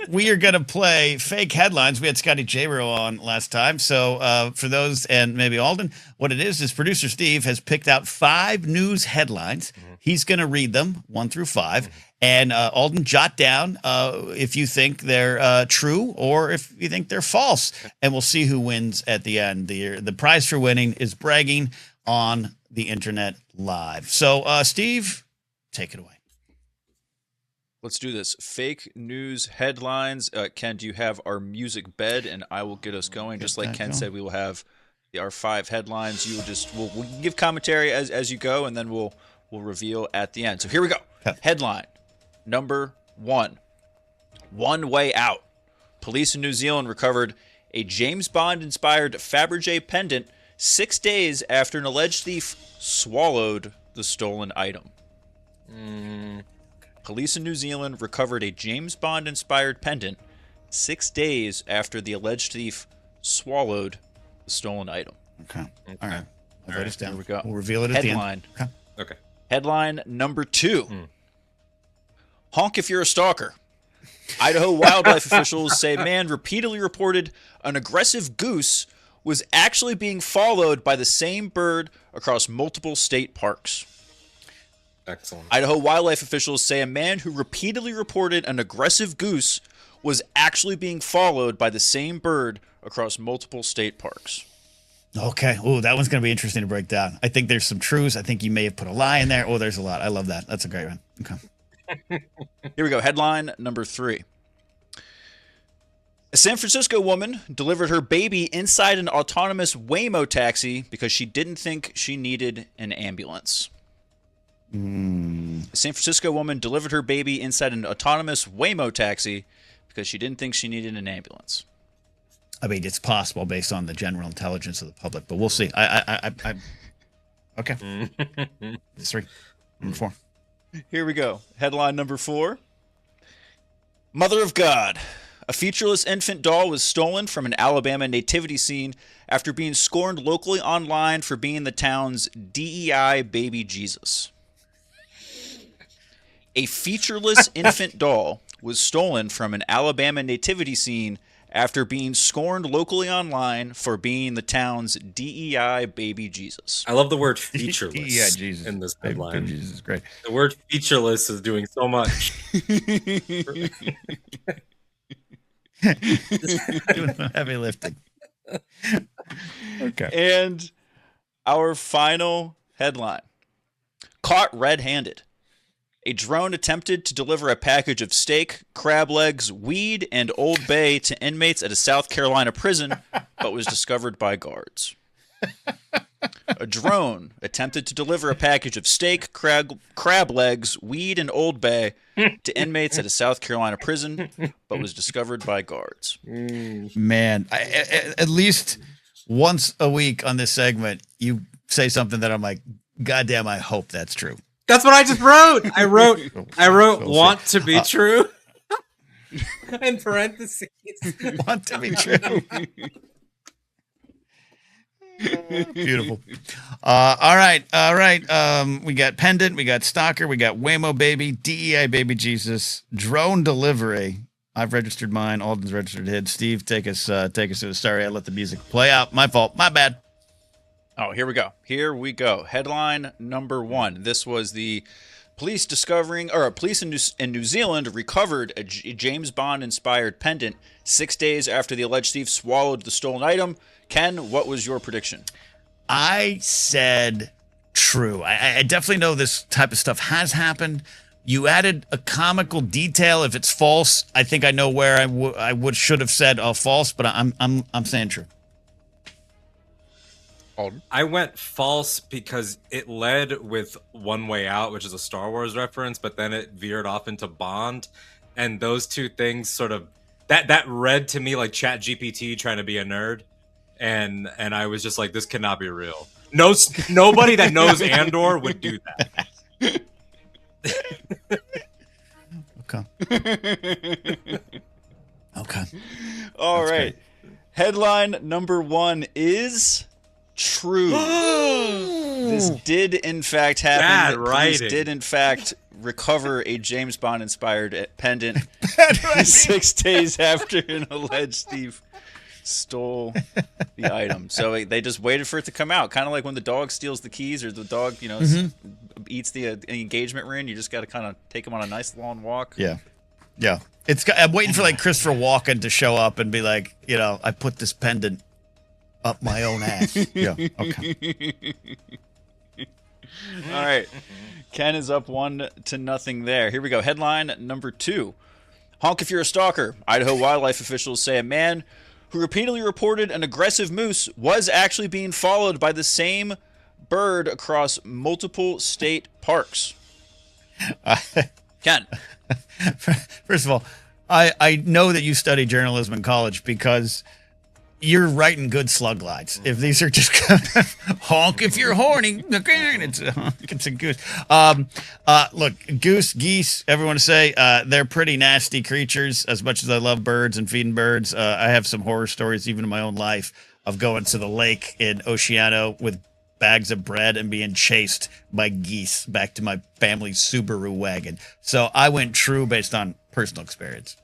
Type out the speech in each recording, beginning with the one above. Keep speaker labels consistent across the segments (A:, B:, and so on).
A: we are going to play fake headlines. We had Scotty J-Ro on last time. So for those, and maybe Alden, what it is producer Steve has picked out 5 news headlines. He's going to read them 1 through 5. And Alden, jot down if you think they're true or if you think they're false. And we'll see who wins at the end. The prize for winning is bragging on the internet live. So, Steve, take it away.
B: Let's do this. Fake news headlines. Ken, do you have our music bed? And I will get us going. Just like Ken said, we will have our 5 headlines. You will we'll give commentary as you go, and then we'll reveal at the end. So here we go. Headline number 1. One way out. Police in New Zealand recovered a James Bond-inspired Fabergé pendant 6 days after an alleged thief swallowed the stolen item. Police in New Zealand recovered a James Bond-inspired pendant 6 days after the alleged thief swallowed the stolen item.
A: Okay. All right. I'll write this down.
B: Here we go.
A: We'll reveal it at
B: Headline.
A: the end.
C: Okay.
B: Headline number 2. Honk if you're a stalker. Idaho wildlife officials say man repeatedly reported an aggressive goose was actually being followed by the same bird across multiple state parks.
C: Excellent.
B: Idaho wildlife officials say a man who repeatedly reported an aggressive goose was actually being followed by the same bird across multiple state parks.
A: Okay. Oh, that one's going to be interesting to break down. I think there's some truths. I think you may have put a lie in there. Oh, there's a lot. I love that. That's a great one. Okay.
B: Here we go. Headline number 3. A San Francisco woman delivered her baby inside an autonomous Waymo taxi because she didn't think she needed an ambulance. A San Francisco woman delivered her baby inside an autonomous Waymo taxi because she didn't think she needed an ambulance.
A: I mean, it's possible based on the general intelligence of the public, but we'll see. Okay. 3. Number 4.
B: Here we go. Headline number 4. Mother of God. A featureless infant doll was stolen from an Alabama nativity scene after being scorned locally online for being the town's DEI baby Jesus. A featureless infant doll was stolen from an Alabama nativity scene after being scorned locally online for being the town's DEI baby Jesus.
C: I love the word featureless
A: DEI Jesus.
C: in this headline.
A: Baby Jesus is great.
C: The word featureless is doing so much.
A: Doing some heavy lifting. Okay.
B: And our final headline. Caught red-handed. A drone attempted to deliver a package of steak, crab legs, weed, and Old Bay to inmates at a South Carolina prison, but was discovered by guards. A drone attempted to deliver a package of steak, crab legs, weed, and Old Bay to inmates at a South Carolina prison, but was discovered by guards.
A: Man, at least once a week on this segment, you say something that I'm like, goddamn, I hope that's true.
C: That's what I just wrote. I wrote want to be true in parentheses.
A: Want to be true. Beautiful. All right. We got pendant, we got stalker, we got Waymo baby, DEI baby Jesus, drone delivery. I've registered mine. Alden's registered his. Steve, take us to the story. I let the music play out. My fault. My bad.
B: Oh, here we go. Headline number 1. This was the police in New Zealand recovered a James Bond-inspired pendant 6 days after the alleged thief swallowed the stolen item. Ken, what was your prediction?
A: I said true. I definitely know this type of stuff has happened. You added a comical detail. If it's false, I think I know where I should have said false, but I'm saying true.
B: Alden?
C: I went false because it led with One Way Out, which is a Star Wars reference, but then it veered off into Bond, and those two things sort of that read to me like ChatGPT trying to be a nerd, and I was just like, this cannot be real. Nobody that knows Andor would do that.
A: Okay.
B: All
A: That's
B: right.
A: great.
B: Headline number 1 is true. This did in fact happen.
C: Bad
B: Police
C: writing.
B: did in fact recover a James Bond-inspired pendant 6 days after an alleged thief stole the item. So they just waited for it to come out, kind of like when the dog steals the keys or the dog, eats the engagement ring. You just got to kind of take them on a nice long walk.
A: Yeah. I'm waiting for like Christopher Walken to show up and be like, I put this pendant up my own ass. Yeah. Okay.
B: All right. Ken is up 1-0 there. Here we go. Headline number 2. Honk if you're a stalker. Idaho wildlife officials say a man who repeatedly reported an aggressive moose was actually being followed by the same bird across multiple state parks. Ken.
A: First of all, I know that you studied journalism in college because you're writing good slug lines. If these are just honk if you're horny, it's a goose. Look, geese, everyone to say, they're pretty nasty creatures. As much as I love birds and feeding birds, I have some horror stories, even in my own life, of going to the lake in Oceano with bags of bread and being chased by geese back to my family's Subaru wagon. So I went true based on personal experience.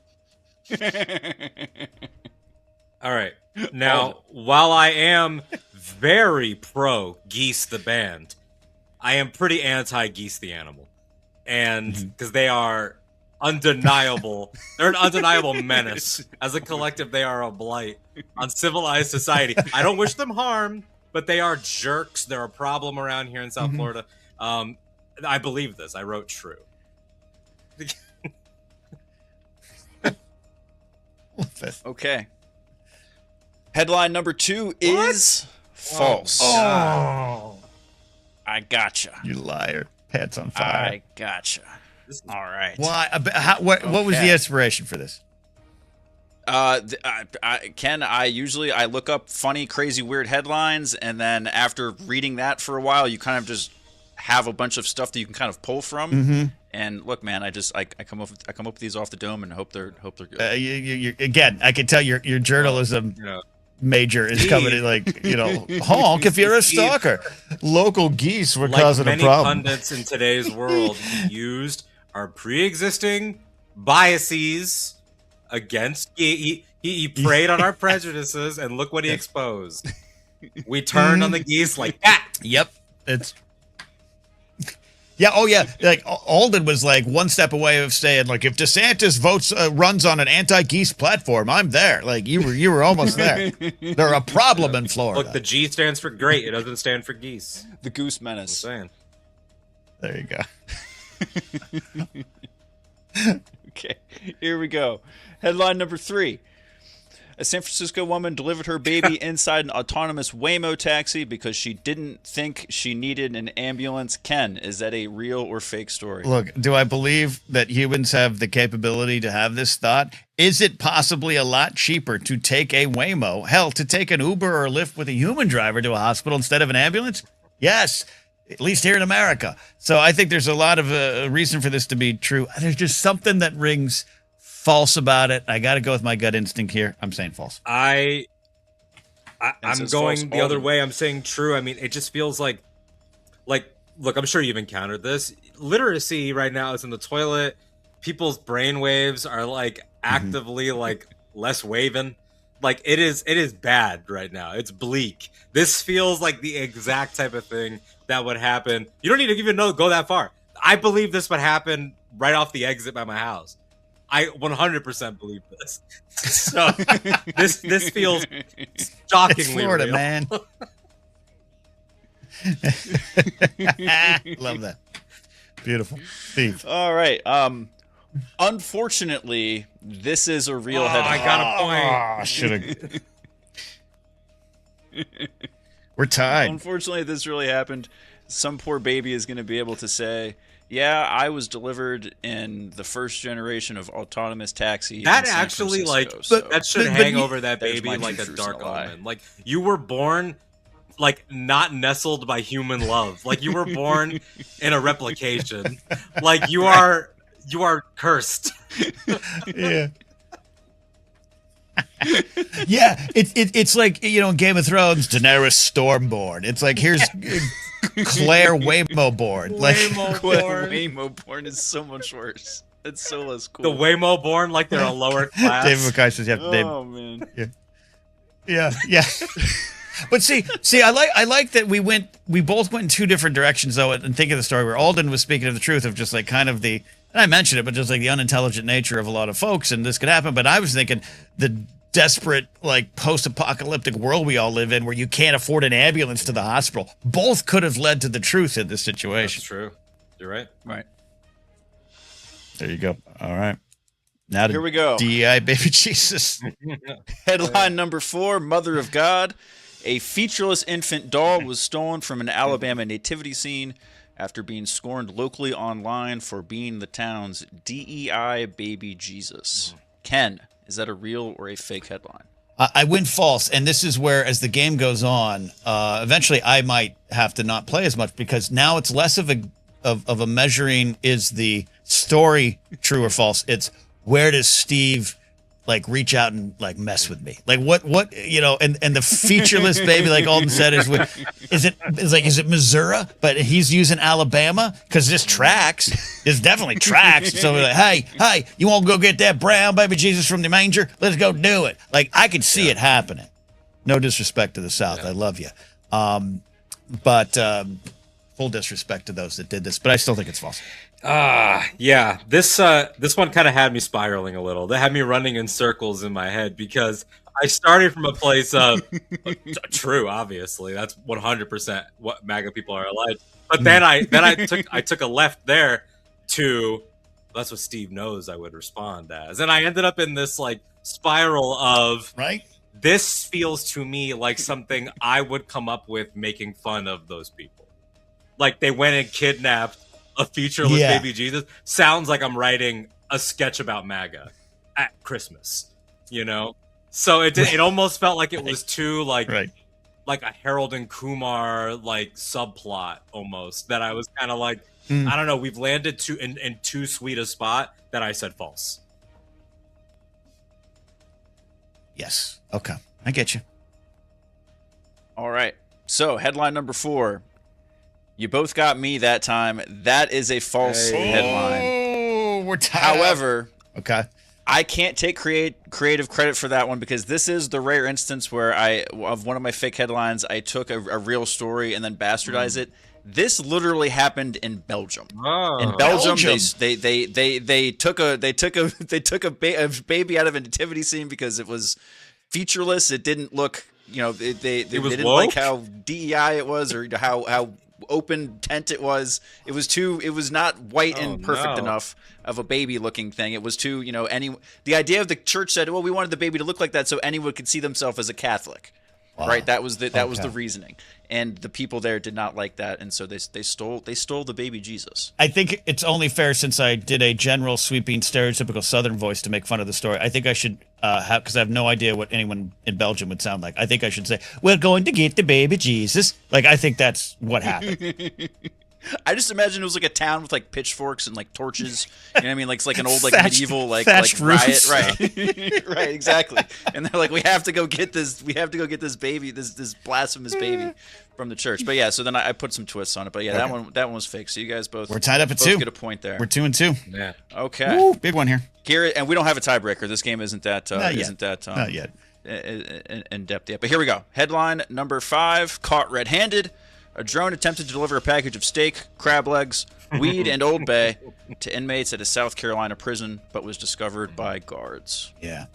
C: All right. Now, while I am very pro Geese the band, I am pretty anti Geese the animal. And because they are undeniable, they're an undeniable menace. As a collective, they are a blight on civilized society. I don't wish them harm, but they are jerks. They're a problem around here in South Florida. I believe this. I wrote true.
B: Okay. Headline number 2 is false.
C: Oh.
B: I gotcha.
A: You liar. Pants on fire.
B: I gotcha. All right.
A: Why? What was the inspiration for this?
B: Ken, I look up funny, crazy, weird headlines, and then after reading that for a while, you kind of just have a bunch of stuff that you can kind of pull from. And look, man, I come up with these off the dome and hope they're good.
A: You again, I can tell your journalism major is coming in like, honk if you're a stalker. Local geese were causing a problem.
C: Many pundits in today's world used our pre-existing biases against he preyed on our prejudices, and look what he exposed. We turned on the geese like that.
A: Yep. It's like Alden was like one step away of saying, like, if DeSantis runs on an anti-geese platform, I'm there. Like you were almost there. They're a problem in Florida.
C: Look, the G stands for great. It doesn't stand for geese.
B: The goose menace.
C: I'm saying.
A: There you
B: go. Okay, here we go. Headline number 3. A San Francisco woman delivered her baby inside an autonomous Waymo taxi because she didn't think she needed an ambulance. Ken, is that a real or fake story?
A: Look, do I believe that humans have the capability to have this thought? Is it possibly a lot cheaper to take a Waymo, hell, to take an Uber or a Lyft with a human driver to a hospital instead of an ambulance? Yes, at least here in America. So I think there's a lot of reason for this to be true. There's just something that rings false about it. I got to go with my gut instinct here. I'm saying false.
C: I'm going the other way. I'm saying true. I mean, it just feels like, look, I'm sure you've encountered this. Literacy right now is in the toilet. People's brain waves are like actively like less waving. Like it is bad right now. It's bleak. This feels like the exact type of thing that would happen. You don't need to even go that far. I believe this would happen right off the exit by my house. I 100% believe this. So this feels shockingly
A: it's Florida,
C: real.
A: Man. Love that. Beautiful. Steve.
B: All right. Unfortunately, this is a real headline.
C: I got a point.
A: Should have. We're tied.
B: Unfortunately, this really happened. Some poor baby is going to be able to say, yeah, I was delivered in the first generation of autonomous taxi.
C: That
B: in San
C: actually,
B: Francisco,
C: like, that should hang over that baby like a dark omen. Like, you were born, like, not nestled by human love. Like, you were born in a replication. Like, you are cursed.
A: Yeah. Yeah, it's like, in Game of Thrones, Daenerys Stormborn. It's like, here's Claire Waymo born. Like,
B: Waymo born is so much worse. It's so less cool.
C: The Waymo born, like they're a lower class.
A: David McKay says you have to name.
B: Oh man.
A: Yeah. But see, I like that we both went in two different directions though, and think of the story where Alden was speaking of the truth of just like kind of the, and I mentioned it, but just like the unintelligent nature of a lot of folks, and this could happen. But I was thinking the desperate, like post-apocalyptic world we all live in, where you can't afford an ambulance to the hospital. Both could have led to the truth in this situation.
C: That's true. You're right.
B: Right.
A: There you go. All right. Now
B: here we go.
A: DEI baby Jesus.
B: Headline number 4: Mother of God. A featureless infant doll was stolen from an Alabama nativity scene after being scorned locally online for being the town's DEI baby Jesus. Ken, is that a real or a fake headline?
A: I win false, and this is where, as the game goes on, eventually I might have to not play as much, because now it's less of a measuring is the story true or false. It's where does Steve like reach out and like mess with me? Like what and the featureless baby, like Alden said, is it Missouri? But he's using Alabama because this tracks. This definitely tracks. So we're like, hey, you want to go get that brown baby Jesus from the manger? Let's go do it. Like I could see it happening. No disrespect to the South. I love you. But full disrespect to those that did this, but I still think it's false.
C: Yeah. This one kind of had me spiraling a little. That had me running in circles in my head, because I started from a place of true, obviously. That's 100% what MAGA people are like. But then I took a left there to, that's what Steve knows I would respond as. And I ended up in this like spiral of,
A: right?
C: This feels to me like something I would come up with making fun of those people. Like they went and kidnapped a featureless baby Jesus. Sounds like I'm writing a sketch about MAGA at Christmas, you know? So it almost felt like it was too like a Harold and Kumar like subplot almost, that I was kind of like, I don't know, we've landed in too sweet a spot that I said false.
A: Yes. Okay. I get you.
B: All right. So headline number 4. You both got me that time. That is a false headline.
A: Oh, we're tied.
B: However,
A: okay,
B: I can't take creative credit for that one, because this is the rare instance where of one of my fake headlines, I took a real story and then bastardized it. This literally happened in Belgium. In Belgium, they took a baby out of a nativity scene because it was featureless. It didn't look, they didn't like how DEI it was, or how open tent it was. It was not white and perfect enough of a baby looking thing. It was too, the idea of the church said, well, we wanted the baby to look like that so anyone could see themselves as a Catholic. Wow. Right? That was the reasoning. And the people there did not like that, and so they stole the baby Jesus.
A: I think it's only fair, since I did a general sweeping stereotypical Southern voice to make fun of the story, I think I should because I have no idea what anyone in Belgium would sound like. I think I should say, we're going to get the baby Jesus. Like, I think that's what happened.
B: I just imagine it was like a town with like pitchforks and like torches. You know what I mean? Like it's like an old like medieval like riot, right? Right, exactly. And they're like, we have to go get this baby, this blasphemous baby from the church. But yeah, so then I put some twists on it. But yeah, that one was fake. So you guys both
A: tied up at 2.
B: Get a point there.
A: We're 2-2.
C: Yeah.
B: Okay.
A: Woo, big one here.
B: And we don't have a tiebreaker. This game isn't that
A: not yet
B: in depth yet. But here we go. Headline number 5: Caught red-handed. A drone attempted to deliver a package of steak, crab legs, weed, and Old Bay to inmates at a South Carolina prison, but was discovered by guards.
A: Yeah,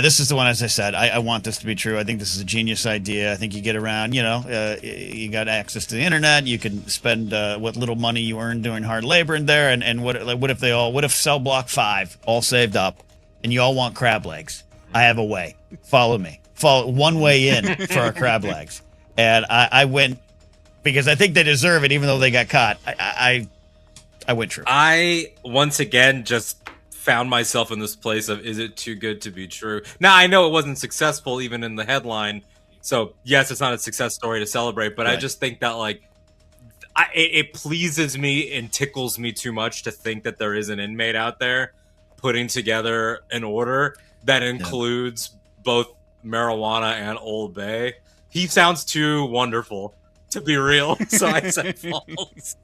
A: this is the one, as I said, I want this to be true. I think this is a genius idea. I think you get around, you got access to the internet. You can spend what little money you earn doing hard labor in there. And what if cell block 5 all saved up and you all want crab legs? I have a way. Follow me. Follow one way in for our crab legs. And I went because I think they deserve it, even though they got caught. I went true.
C: I, once again, just found myself in this place of, is it too good to be true? Now, I know it wasn't successful even in the headline. So, yes, it's not a success story to celebrate. But right. I just think that, like, it pleases me and tickles me too much to think that there is an inmate out there putting together an order that includes both marijuana and Old Bay. He sounds too wonderful to be real, so I said false.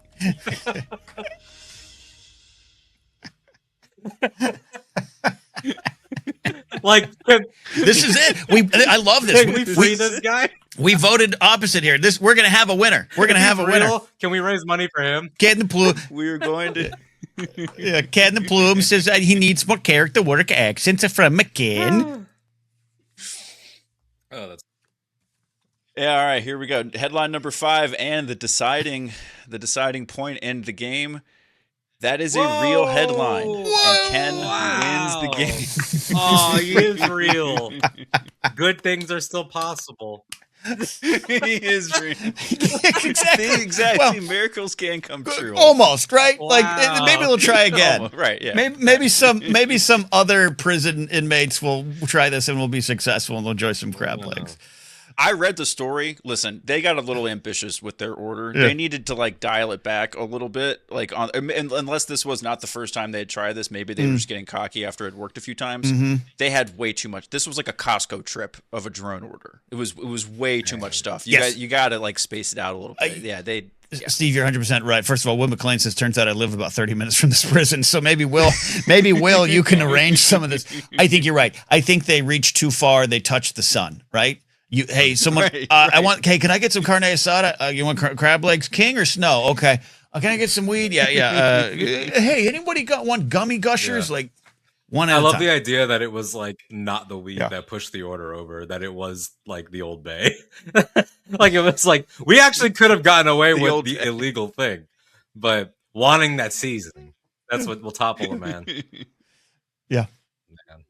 C: Like,
A: this is it. I love this.
C: Can we free this guy?
A: We voted opposite here. We're gonna have a winner. We're gonna have a winner.
C: Can we raise money for him?
A: Cat in the Plume.
B: We're going to.
A: Yeah, Cat in the Plume says that he needs more character work accents from McCann.
C: Oh, that's.
B: Yeah, all right, here we go. Headline number 5 and the deciding point in the game. That is a real headline. And Ken wins the game.
C: Oh, he is real. Good things are still possible.
B: He is real.
A: Exactly. Well,
B: miracles can come true.
A: Almost, right?
C: Wow.
A: Like maybe they'll try again.
B: Almost, right, yeah.
A: Maybe some other prison inmates will try this and will be successful and they'll enjoy some crab legs.
B: I read the story. Listen, they got a little ambitious with their order.
A: Yeah.
B: They needed to like dial it back a little bit. Like unless this was not the first time they had tried this, maybe they were just getting cocky after it worked a few times. They had way too much. This was like a Costco trip of a drone order. It was way too much stuff. You got to like space it out a little bit. Yeah.
A: Steve, you're 100% right. First of all, Will McLean says, turns out I live about 30 minutes from this prison. So maybe Will, you can arrange some of this. I think you're right. I think they reached too far. They touched the sun, right? Hey, someone,
B: right.
A: Hey, can I get some carne asada? You want crab legs, king or snow? Okay. Can I get some weed? Yeah. Hey, anybody got one gummy gushers? Like one at a time.
C: I love the idea that it was like not the weed that pushed the order over, that it was like the Old Bay. Like it was like, we actually could have gotten away with the illegal thing, but wanting that seasoning, that's what will topple a man.
A: Yeah. Man.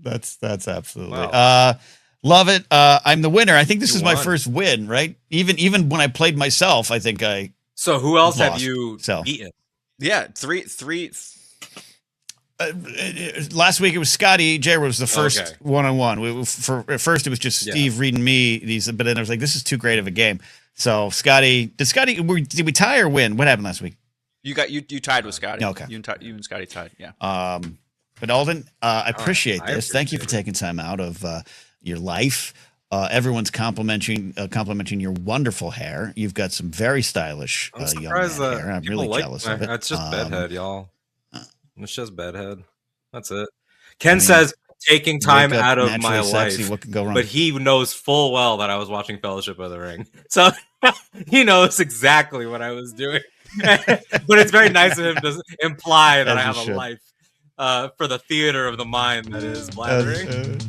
A: That's absolutely. Wow. Love it. I'm the winner. I think this is my first win, right? Even when I played myself, I think I.
C: So who else have you beaten?
B: Yeah, three.
A: Last week it was Scotty. J was the first one-on-one. At first it was just Steve reading me these, but then I was like, this is too great of a game. So did we tie or win? What happened last week?
B: You tied with Scotty.
A: Okay.
B: You and Scotty tied. Yeah.
A: But Alden, I appreciate this. Thank you for taking time out of your life. Everyone's complimenting your wonderful hair. You've got some very stylish young man hair. I'm really jealous of it.
C: It's just bedhead, y'all. It's just bedhead. That's it. Ken says taking time out of my life,
A: what could go wrong?
C: but he knows full well that I was watching Fellowship of the Ring, so he knows exactly what I was doing. But it's very nice of him to imply that I have a life for the theater of the mind that is blathering.